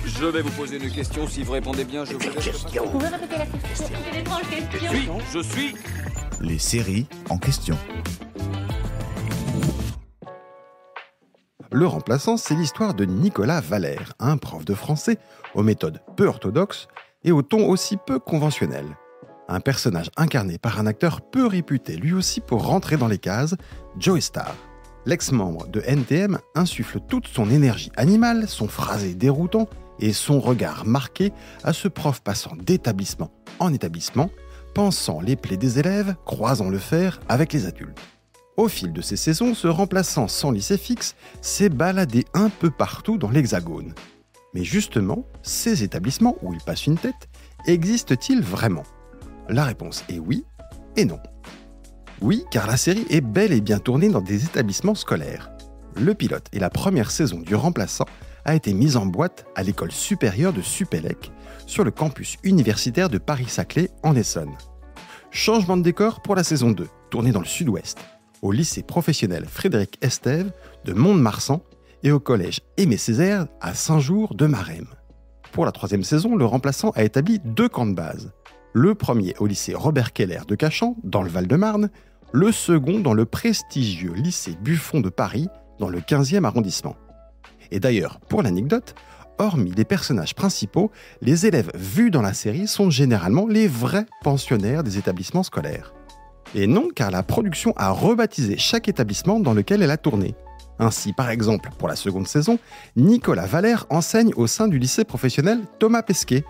Je vais vous poser une question. Si vous répondez bien, je vous laisse. Vous pouvez répéter la question? C'est une étrange question. Je suis. Les séries en question. Le Remplaçant, c'est l'histoire de Nicolas Valère, un prof de français aux méthodes peu orthodoxes et au ton aussi peu conventionnel. Un personnage incarné par un acteur peu réputé, lui aussi pour rentrer dans les cases, Joey Starr. L'ex-membre de NTM insuffle toute son énergie animale, son phrasé déroutant et son regard marqué à ce prof passant d'établissement en établissement, pensant les plaies des élèves, croisant le fer avec les adultes. Au fil de ces saisons, ce Remplaçant sans lycée fixe s'est baladé un peu partout dans l'Hexagone. Mais justement, ces établissements où il passe une tête, existent-ils vraiment ? La réponse est oui et non. Oui, car la série est bel et bien tournée dans des établissements scolaires. Le pilote et la première saison du Remplaçant a été mise en boîte à l'école supérieure de Supélec, sur le campus universitaire de Paris-Saclay en Essonne. Changement de décor pour la saison 2, tournée dans le sud-ouest, au lycée professionnel Frédéric Estève de Mont-de-Marsan et au collège Aimé Césaire à Saint-Jour de Maremme. Pour la troisième saison, le Remplaçant a établi 2 camps de base. Le premier au lycée Robert Keller de Cachan, dans le Val-de-Marne, le second dans le prestigieux lycée Buffon de Paris, dans le 15e arrondissement. Et d'ailleurs, pour l'anecdote, hormis les personnages principaux, les élèves vus dans la série sont généralement les vrais pensionnaires des établissements scolaires. Et non, car la production a rebaptisé chaque établissement dans lequel elle a tourné. Ainsi, par exemple, pour la seconde saison, Nicolas Valère enseigne au sein du lycée professionnel Thomas Pesquet.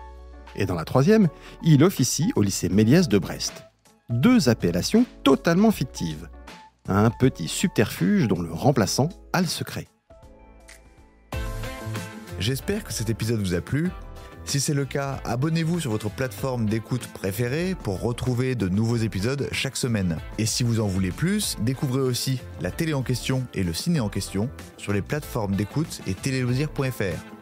Et dans la troisième, il officie au lycée Méliès de Brest. 2 appellations totalement fictives. Un petit subterfuge dont le Remplaçant a le secret. J'espère que cet épisode vous a plu. Si c'est le cas, abonnez-vous sur votre plateforme d'écoute préférée pour retrouver de nouveaux épisodes chaque semaine. Et si vous en voulez plus, découvrez aussi la télé en question et le ciné en question sur les plateformes d'écoute et téléloisirs.fr.